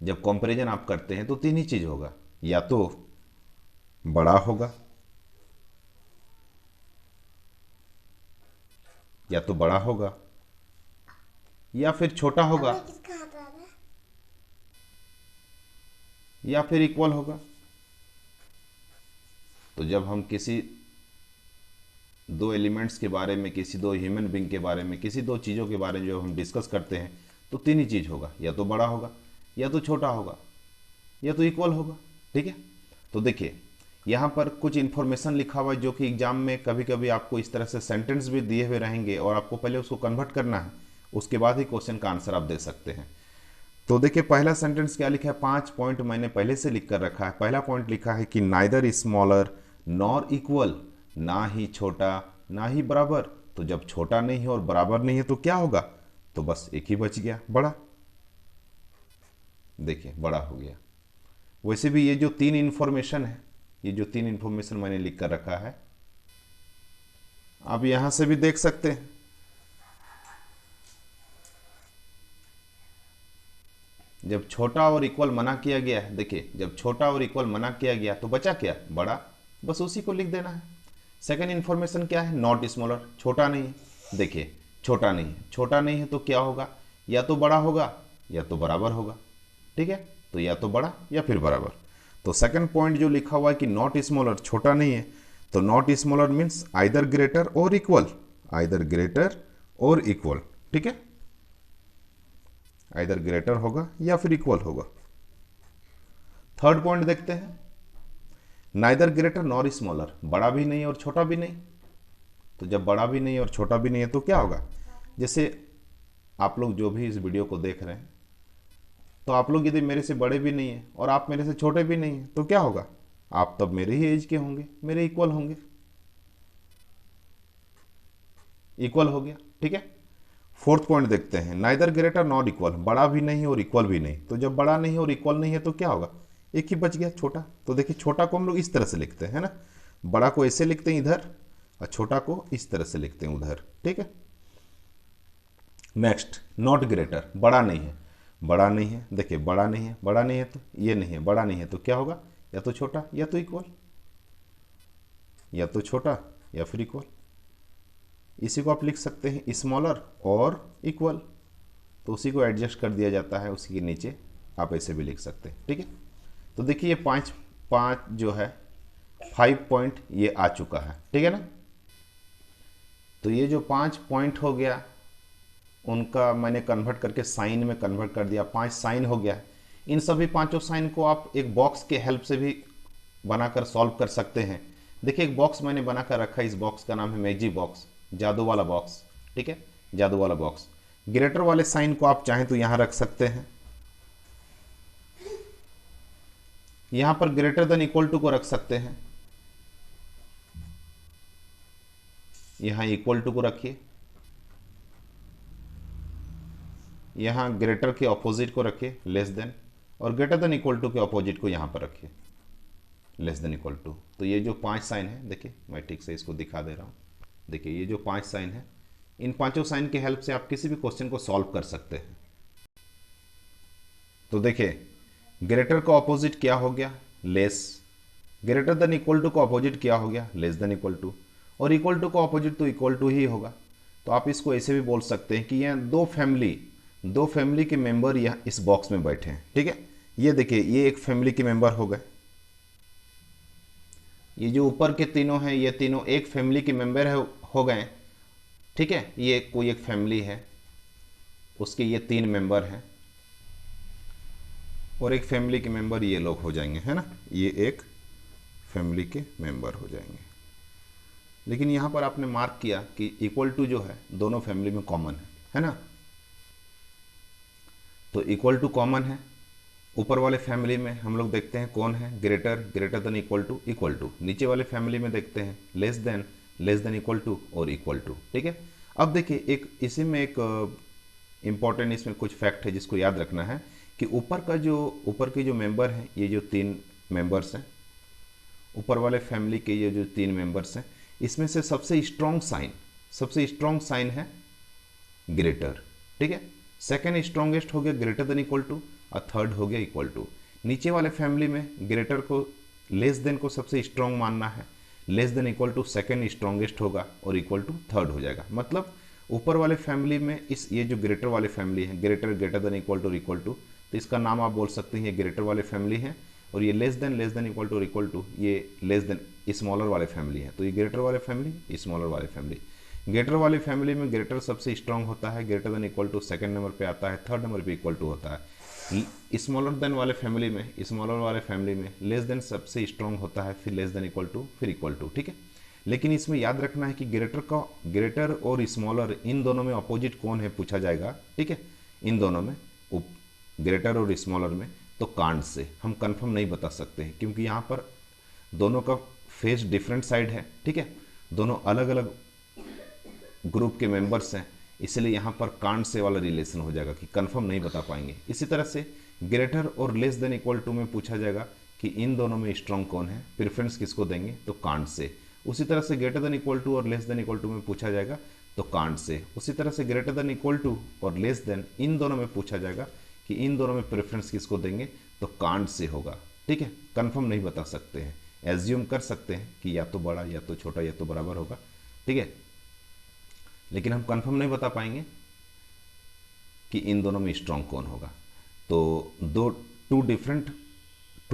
जब कंपैरिजन आप करते हैं तो तीन ही चीज होगा, या तो बड़ा होगा, या तो बड़ा होगा, या फिर छोटा होगा, या फिर इक्वल होगा। तो जब हम किसी दो एलिमेंट्स के बारे में, किसी दो ह्यूमन बींग के बारे में, किसी दो चीज़ों के बारे में जो हम डिस्कस करते हैं, तो तीन ही चीज़ होगा, या तो बड़ा होगा, या तो छोटा होगा, या तो इक्वल होगा। ठीक है। तो देखिए यहाँ पर कुछ इन्फॉर्मेशन लिखा हुआ है जो कि एग्जाम में कभी कभी आपको इस तरह से सेंटेंस भी दिए हुए रहेंगे और आपको पहले उसको कन्वर्ट करना है, उसके बाद ही क्वेश्चन का आंसर आप दे सकते हैं। तो देखिए पहला सेंटेंस क्या लिखा है, 5 पॉइंट मैंने पहले से लिख कर रखा है। पहला पॉइंट लिखा है कि नाइदर स्मॉलर नॉर इक्वल, ना ही छोटा ना ही बराबर। तो जब छोटा नहीं है और बराबर नहीं है तो क्या होगा, तो बस एक ही बच गया, बड़ा। देखिए बड़ा हो गया। वैसे भी ये जो तीन इंफॉर्मेशन है, ये जो तीन इंफॉर्मेशन मैंने लिख कर रखा है, आप यहां से भी देख सकते हैं। जब छोटा और इक्वल मना किया गया है, देखिए जब छोटा और इक्वल मना किया गया तो बचा क्या, बड़ा, बस उसी को लिख देना है। सेकंड इन्फॉर्मेशन क्या है, नॉट स्मॉलर, छोटा नहीं है। देखिए छोटा नहीं है, छोटा नहीं है तो क्या होगा, या तो बड़ा होगा या तो बराबर होगा। ठीक है, तो या तो बड़ा या फिर बराबर। तो सेकंड पॉइंट जो लिखा हुआ है कि नॉट स्मॉलर, छोटा नहीं है, तो not smaller means either greater और इक्वल, आइदर ग्रेटर और इक्वल। ठीक है, आइदर ग्रेटर होगा या फिर इक्वल होगा। थर्ड पॉइंट देखते हैं, नाइदर ग्रेटर नॉर स्मॉलर, बड़ा भी नहीं और छोटा भी नहीं। तो जब बड़ा भी नहीं और छोटा भी नहीं है तो क्या होगा, जैसे आप लोग जो भी इस वीडियो को देख रहे हैं, तो आप लोग यदि मेरे से बड़े भी नहीं हैं और आप मेरे से छोटे भी नहीं हैं तो क्या होगा, आप तब मेरे ही एज के होंगे, मेरे इक्वल होंगे, इक्वल हो गया। ठीक है। फोर्थ पॉइंट देखते हैं, नाइदर ग्रेटर नॉट इक्वल, बड़ा भी नहीं और इक्वल भी नहीं। तो जब बड़ा नहीं और इक्वल नहीं है तो क्या होगा, एक ही बच गया, छोटा। तो देखिए छोटा को हम लोग इस तरह से लिखते हैं, है ना, बड़ा को ऐसे लिखते हैं इधर और छोटा को इस तरह से लिखते हैं उधर। ठीक है। नेक्स्ट, नॉट ग्रेटर, बड़ा नहीं है, बड़ा नहीं है, देखिए बड़ा नहीं है, बड़ा नहीं है तो ये नहीं है, बड़ा नहीं है तो क्या होगा, या तो छोटा या तो इक्वल, या तो छोटा या फिर इक्वल। इसी को आप लिख सकते हैं स्मॉलर और इक्वल, तो उसी को एडजस्ट कर दिया जाता है, उसी के नीचे आप ऐसे भी लिख सकते हैं। ठीक है। तो देखिए ये पांच पांच जो है 5 पॉइंट ये आ चुका है। ठीक है ना। तो ये जो 5 पॉइंट हो गया उनका मैंने कन्वर्ट करके साइन में कन्वर्ट कर दिया, 5 साइन हो गया है। इन सभी पांचों साइन को आप एक बॉक्स के हेल्प से भी बनाकर सॉल्व कर सकते हैं। देखिए एक बॉक्स मैंने बनाकर रखा है, इस बॉक्स का नाम है मैजिक बॉक्स, जादू वाला बॉक्स। ठीक है, जादू वाला बॉक्स। ग्रेटर वाले साइन को आप चाहें तो यहां रख सकते हैं, यहां पर ग्रेटर देन इक्वल टू को रख सकते हैं, यहां इक्वल टू को रखिए, यहां ग्रेटर के ऑपोजिट को रखिए लेस देन, और ग्रेटर देन इक्वल टू के ऑपोजिट को यहां पर रखिए लेस देन इक्वल टू। तो ये जो 5 साइन है, देखिए मैं ठीक से इसको दिखा दे रहा हूं। देखिए ये जो 5 साइन है, इन पांचों साइन के हेल्प से आप किसी भी क्वेश्चन को सॉल्व कर सकते हैं। तो देखिए ग्रेटर का ऑपोजिट क्या हो गया, less. Greater than equal to का ऑपोजिट क्या हो गया, लेस देन इक्वल टू। और इक्वल टू का ऑपोजिट तो इक्वल टू ही होगा। तो आप इसको ऐसे भी बोल सकते हैं कि यह दो फैमिली के मेंबर यह इस बॉक्स में बैठे हैं। ठीक है, ये देखिए ये एक फैमिली के मेंबर हो गए, ये जो ऊपर के तीनों हैं ये तीनों एक फैमिली के मेंबर हो गए। ठीक है, ये कोई एक फैमिली है, उसके ये 3 मेंबर हैं, और एक फैमिली के मेंबर ये लोग हो जाएंगे, है ना, ये एक फैमिली के मेंबर हो जाएंगे। लेकिन यहाँ पर आपने मार्क किया कि इक्वल टू जो है दोनों फैमिली में कॉमन है ना। तो इक्वल टू कॉमन है, ऊपर वाले फैमिली में हम लोग देखते हैं कौन है, greater, greater than equal to, equal to. नीचे वाले फैमिली में देखते हैं लेस देन इक्वल टू और इक्वल टू। ठीक है। अब देखिए एक इसी में एक इंपॉर्टेंट इसमें कुछ फैक्ट है जिसको याद रखना है कि ऊपर के जो मेंबर हैं, ये जो 3 मेंबर्स हैं, ऊपर वाले फैमिली के ये जो 3 मेंबर्स हैं, इसमें से सबसे स्ट्रॉन्ग साइन है ग्रेटर। ठीक है, सेकेंड स्ट्रॉन्गेस्ट हो गया ग्रेटर देन इक्वल टू, और थर्ड हो गया इक्वल टू। नीचे वाले फैमिली में ग्रेटर को लेस देन को सबसे स्ट्रॉन्ग मानना है, less than equal to second strongest होगा और इक्वल टू थर्ड हो जाएगा। मतलब ऊपर वाले फैमिली में ये जो ग्रेटर वाले फैमिली है, greater greater than equal to, तो इसका नाम आप बोल सकते हैं ये ग्रेटर वाले फैमिली है। और ये लेस देन इक्वल टू ये लेस देन स्मॉलर वाले फैमिली है। तो ये ग्रेटर वाले फैमिली, स्मॉलर वाले फैमिली। ग्रेटर वाले फैमिली में ग्रेटर सबसे स्ट्रॉन्ग होता है, greater than equal to second number पे आता है, थर्ड नंबर पे इक्वल टू होता है। स्मॉलर देन वाले फैमिली में लेस देन सबसे स्ट्रॉन्ग होता है, फिर लेस देन इक्वल टू, फिर इक्वल टू, ठीक है। लेकिन इसमें याद रखना है कि ग्रेटर और स्मॉलर इन दोनों में अपोजिट कौन है पूछा जाएगा, ठीक है। इन दोनों में ग्रेटर और स्मॉलर में तो कांड से हम कंफर्म नहीं बता सकते हैं, क्योंकि यहाँ पर दोनों का फेस डिफरेंट साइड है, ठीक है। दोनों अलग अलग ग्रुप के मेंबर्स हैं, इसलिए यहाँ पर कांड से वाला रिलेशन हो जाएगा कि कंफर्म नहीं बता पाएंगे। इसी तरह से ग्रेटर और लेस देन इक्वल टू में पूछा जाएगा कि इन दोनों में स्ट्रॉन्ग कौन है, प्रेफरेंस किसको देंगे, तो कांड से। उसी तरह से ग्रेटर देन इक्वल टू और लेस देन इक्वल टू में पूछा जाएगा तो कांड से। उसी तरह से ग्रेटर देन इक्वल टू और लेस देन इन दोनों में पूछा जाएगा कि इन दोनों में प्रेफरेंस किसको देंगे, तो कांड से होगा, ठीक है। कंफर्म नहीं बता सकते हैं, एज्यूम कर सकते हैं कि या तो बड़ा या तो छोटा या तो बराबर होगा, ठीक है। लेकिन हम कंफर्म नहीं बता पाएंगे कि इन दोनों में स्ट्रॉन्ग कौन होगा। तो टू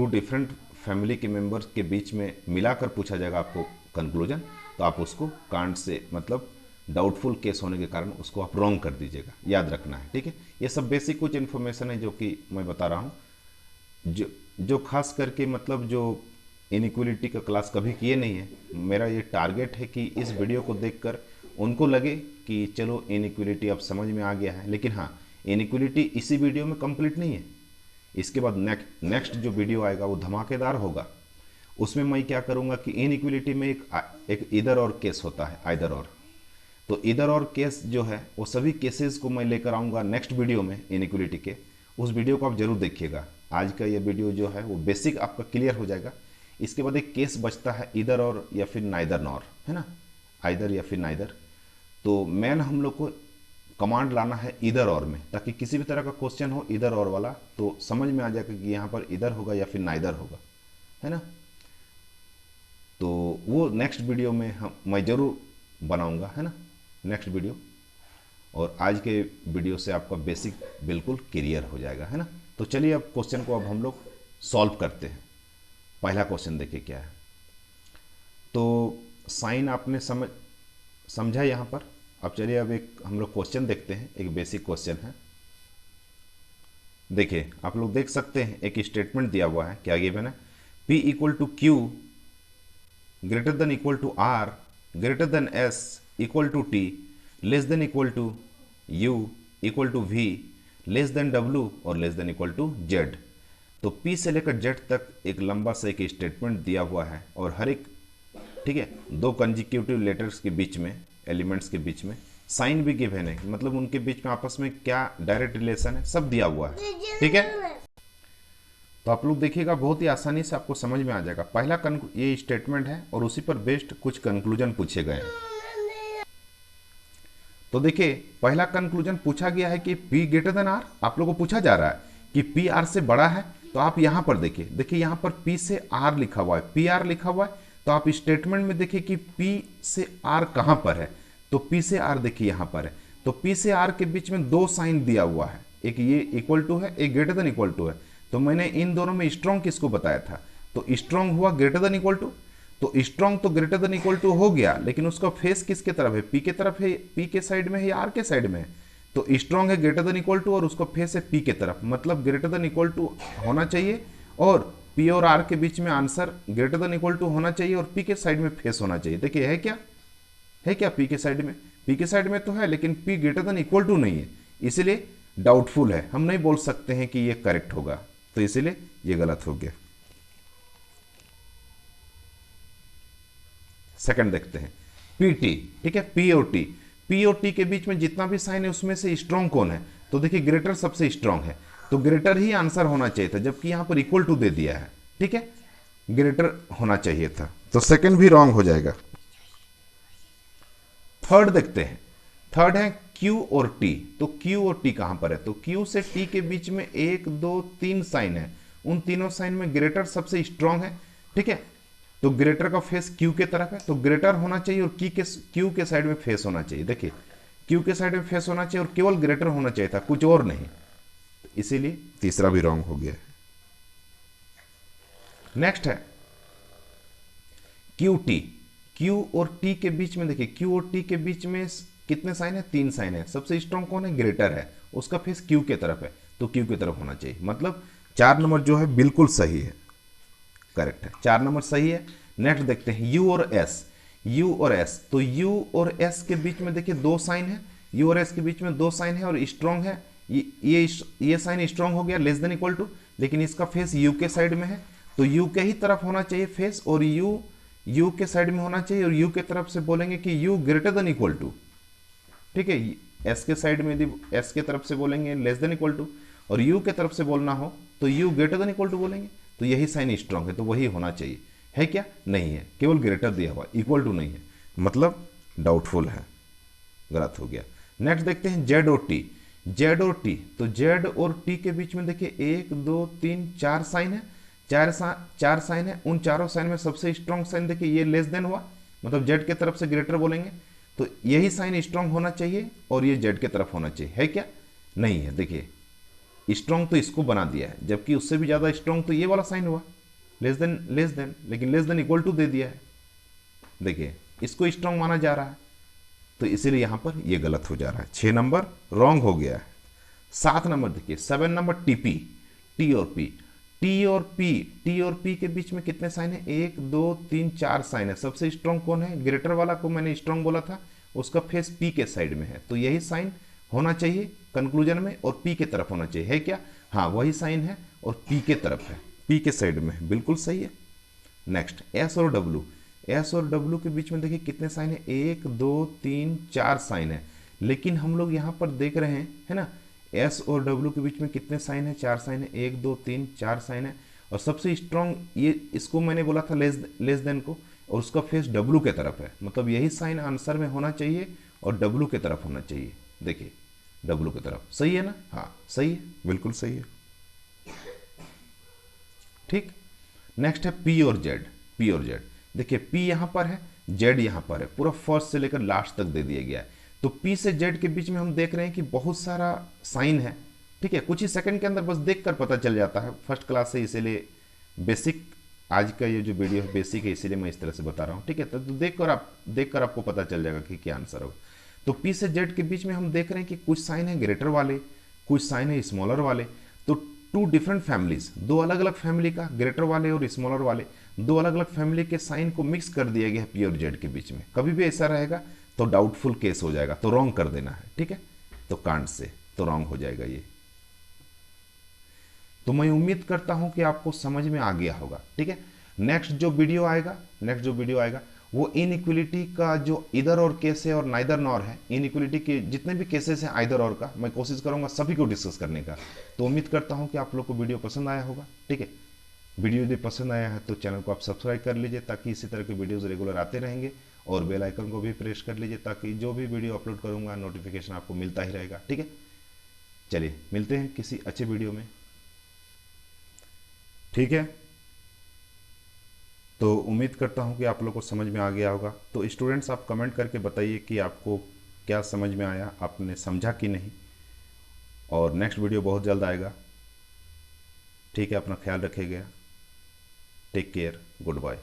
डिफरेंट फैमिली के मेंबर्स के बीच में मिलाकर पूछा जाएगा आपको कंक्लूजन, तो आप उसको कांड से, मतलब डाउटफुल केस होने के कारण उसको आप रॉन्ग कर दीजिएगा, याद रखना है, ठीक है। ये सब बेसिक कुछ इन्फॉर्मेशन है जो कि मैं बता रहा हूँ, जो खास करके मतलब जो इनइक्वलिटी का क्लास कभी किए नहीं है। मेरा ये टारगेट है कि इस वीडियो को देखकर उनको लगे कि चलो इनइक्वलिटी अब समझ में आ गया है। लेकिन हाँ, इनइक्वलिटी इसी वीडियो में कंप्लीट नहीं है, इसके बाद नेक्स्ट जो वीडियो आएगा वो धमाकेदार होगा। उसमें मैं क्या करूँगा कि इनइक्वलिटी में एक इधर और केस होता है, आइदर और। तो इधर और केस जो है वो सभी केसेस को मैं लेकर आऊँगा नेक्स्ट वीडियो में इनइक्वलिटी के। उस वीडियो को आप जरूर देखिएगा। आज का ये वीडियो जो है वो बेसिक आपका क्लियर हो जाएगा। इसके बाद एक केस बचता है इधर और या फिर नाइदर नॉर, है ना, आइदर या फिर नाइदर। तो मेन हम लोग को कमांड लाना है इधर और में, ताकि किसी भी तरह का क्वेश्चन हो इधर और वाला तो समझ में आ जाएगा कि यहाँ पर इधर होगा या फिर नाइदर होगा, है ना। तो वो नेक्स्ट वीडियो में मैं जरूर बनाऊंगा, है ना, नेक्स्ट वीडियो। और आज के वीडियो से आपका बेसिक बिल्कुल क्लियर हो जाएगा, है ना। तो चलिए अब क्वेश्चन को अब हम लोग सॉल्व करते हैं। पहला क्वेश्चन देखिए क्या है। तो साइन आपने समझा यहाँ पर। अब चलिए अब एक हम लोग क्वेश्चन देखते हैं, एक बेसिक क्वेश्चन है। देखिए आप लोग देख सकते हैं एक स्टेटमेंट दिया हुआ है, क्या गिवन है, P equal to Q greater than equal to R greater than S equal to T less than equal to U equal to V less than W और less than equal to Z। तो P से लेकर Z तक एक लंबा सा एक statement दिया हुआ है और हर एक, ठीक है, दो कंजिक्यूटिव लेटर्स के बीच में, एलिमेंट्स के बीच में साइन भी गिवन है, मतलब उनके बीच में आपस में क्या डायरेक्ट रिलेशन है सब दिया हुआ है, ठीक है। तो आप लोग देखिएगा बहुत ही आसानी से आपको समझ में आ जाएगा। पहला ये स्टेटमेंट है और उसी पर बेस्ड कुछ कंक्लूजन पूछे गए हैं। तो देखिए पहला कंक्लूजन पूछा गया है कि P ग्रेटर देन R। आप लोगों को पूछा जा रहा है कि P R से बड़ा है, तो आप यहां पर देखिए यहाँ पर P से R लिखा हुआ है, PR लिखा हुआ है। तो आप स्टेटमेंट में देखिए कि P से R कहां पर है, तो P से R देखिए यहां पर है। तो P से R के बीच में दो साइन दिया हुआ है, एक ये इक्वल टू है, एक ग्रेटर देन इक्वल टू है। तो मैंने इन दोनों में स्ट्रॉन्ग किसको बताया था, तो स्ट्रॉन्ग हुआ ग्रेटर देन इक्वल टू। तो स्ट्रॉन्ग तो ग्रेटर देन इक्वल टू हो गया, लेकिन उसका फेस किसके तरफ है, P के तरफ है, P के साइड में है या R के साइड में है। तो स्ट्रॉन्ग है ग्रेटर देन इक्वल टू और उसका फेस है P के तरफ, मतलब ग्रेटर देन इक्वल टू होना चाहिए और P और R के बीच में answer greater than equal to होना चाहिए और P के साइड में फेस होना चाहिए। देखिए है क्या P के साइड में, P के साइड में तो है, लेकिन P greater than equal to नहीं है, इसलिए डाउटफुल है। हम नहीं बोल सकते हैं कि ये करेक्ट होगा, तो इसलिए ये गलत हो गया। सेकंड देखते हैं PT, ठीक है, P और T के बीच में जितना भी साइन है उसमें से स्ट्रॉन्ग कौन है, तो देखिए ग्रेटर सबसे स्ट्रॉन्ग है, तो ग्रेटर ही आंसर होना चाहिए था, जबकि यहां पर इक्वल टू दे दिया है, ठीक है, ग्रेटर होना चाहिए था, तो सेकंड भी रॉन्ग हो जाएगा। थर्ड देखते हैं, थर्ड है Q और T, तो Q और T कहां पर है, तो Q से T के बीच में 1 2 3 साइन है, उन तीनों साइन में ग्रेटर सबसे स्ट्रांग है, ठीक है। तो ग्रेटर का फेस Q के तरफ है, तो ग्रेटर होना चाहिए और Q के साइड में फेस होना चाहिए। देखिए Q के साइड में फेस होना चाहिए और केवल ग्रेटर होना चाहिए था, कुछ और नहीं, इसीलिए तीसरा भी रॉन्ग हो गया है। नेक्स्ट है QT, Q और T के बीच में, देखिए Q और T के बीच में कितने साइन है, 3 साइन है, सबसे स्ट्रांग कौन है, ग्रेटर है, उसका फेस Q के तरफ है, तो Q की तरफ होना चाहिए। मतलब 4 नंबर जो है बिल्कुल सही है, करेक्ट है, 4 नंबर सही है। नेक्स्ट देखते हैं U और S, U और S, तो U और S के बीच में देखिए 2 साइन है, U और S के बीच में 2 साइन है और स्ट्रांग है, ये साइन स्ट्रांग हो गया, लेस देन इक्वल टू, लेकिन इसका फेस U के साइड में है, तो U के ही तरफ होना चाहिए फेस, और U के साइड में होना चाहिए, और U के तरफ से बोलेंगे कि U greater than equal to, ठीक है। S के साइड में यदि S के तरफ से बोलेंगे लेस देन इक्वल टू, और U के तरफ से बोलना हो तो U greater than equal to बोलेंगे, तो यही साइन स्ट्रांग है, तो वही होना चाहिए। है क्या, नहीं है, केवल ग्रेटर दिया हुआ, इक्वल टू नहीं है, मतलब डाउटफुल है, गलत हो गया। नेक्स्ट देखते हैं Z और T, Z और T, तो Z और T के बीच में देखिए 1 2 3 4 साइन है, चार साइन है, उन चारों साइन में सबसे स्ट्रांग साइन देखिए ये लेस देन हुआ, मतलब Z के तरफ से ग्रेटर बोलेंगे, तो यही साइन स्ट्रांग होना चाहिए और ये Z के तरफ होना चाहिए। है क्या, नहीं है, देखिए स्ट्रांग तो इसको बना दिया है, जबकि उससे भी ज्यादा स्ट्रांग तो ये वाला साइन हुआ, लेस देन, लेकिन लेस देन इक्वल टू दे दिया है, देखिए इसको स्ट्रांग माना जा रहा है, तो इसीलिए यहां पर ये गलत हो जा रहा है, 6 नंबर रॉन्ग हो गया है। 7 नंबर देखिए, 7 नंबर TP, T और P, T और P के बीच में कितने साइन है, 1 2 3 4 साइन है, सबसे स्ट्रांग कौन है, ग्रेटर वाला को मैंने स्ट्रांग बोला था, उसका फेस P के साइड में है, तो यही साइन होना चाहिए कंक्लूजन में, और P के तरफ होना चाहिए। है क्या, हाँ वही साइन है और P के तरफ है, P के साइड में है, बिल्कुल सही है। नेक्स्ट S और W के बीच में देखिए कितने साइन है, 1 2 3 4 साइन है, लेकिन हम लोग यहाँ पर देख रहे हैं, है ना, S और W के बीच में कितने साइन है, 4 साइन है, 1 2 3 4 साइन है, और सबसे स्ट्रांग ये, इसको मैंने बोला था लेस देन को, और उसका फेस W के तरफ है, मतलब यही साइन आंसर में होना चाहिए और W के तरफ होना चाहिए। देखिए W की तरफ, सही है ना, हाँ सही है, बिल्कुल सही है, ठीक। नेक्स्ट है P और Z, देखिए P यहां पर है, Z यहां पर है, पूरा फर्स्ट से लेकर लास्ट तक दे दिया गया है, तो P से Z के बीच में हम देख रहे हैं कि बहुत सारा साइन है, ठीक है, कुछ ही सेकंड के अंदर बस देखकर पता चल जाता है, फर्स्ट क्लास से, इसीलिए बेसिक, आज का ये जो वीडियो है बेसिक है, इसीलिए मैं इस तरह से बता रहा हूँ, ठीक है। तो देखकर आपको पता चल जाएगा कि क्या आंसर होगा। तो P से Z के बीच में हम देख रहे हैं कि कुछ साइन है ग्रेटर वाले, कुछ साइन है स्मॉलर वाले, तो 2 डिफरेंट फैमिलीज, 2 अलग अलग फैमिली का, ग्रेटर वाले और स्मॉलर वाले, 2 अलग अलग फैमिली के साइन को मिक्स कर दिया गया है P और Z के बीच में। कभी भी ऐसा रहेगा तो डाउटफुल केस हो जाएगा, तो रॉन्ग कर देना है, ठीक है, तो कांट से तो रॉन्ग हो जाएगा ये। तो मैं उम्मीद करता हूं कि आपको समझ में आ गया होगा, ठीक है। नेक्स्ट जो वीडियो आएगा वो इनइक्वलिटी का जो इधर और केस है और नाइदर नॉर है, इनइक्वलिटी के जितने भी केसेस हैं आइदर और का, मैं कोशिश करूंगा सभी को डिस्कस करने का। तो उम्मीद करता हूं कि आप लोग को वीडियो पसंद आया होगा, ठीक है। वीडियो यदि पसंद आया है तो चैनल को आप सब्सक्राइब कर लीजिए, ताकि इसी तरह के वीडियोस रेगुलर आते रहेंगे, और बेल आइकन को भी प्रेस कर लीजिए, ताकि जो भी वीडियो अपलोड करूंगा नोटिफिकेशन आपको मिलता ही रहेगा, ठीक है। चलिए मिलते हैं किसी अच्छे वीडियो में, ठीक है। तो उम्मीद करता हूं कि आप लोग को समझ में आ गया होगा। तो स्टूडेंट्स आप कमेंट करके बताइए कि आपको क्या समझ में आया, आपने समझा कि नहीं, और नेक्स्ट वीडियो बहुत जल्द आएगा, ठीक है। अपना ख्याल रखिएगा, टेक केयर, गुड बाय।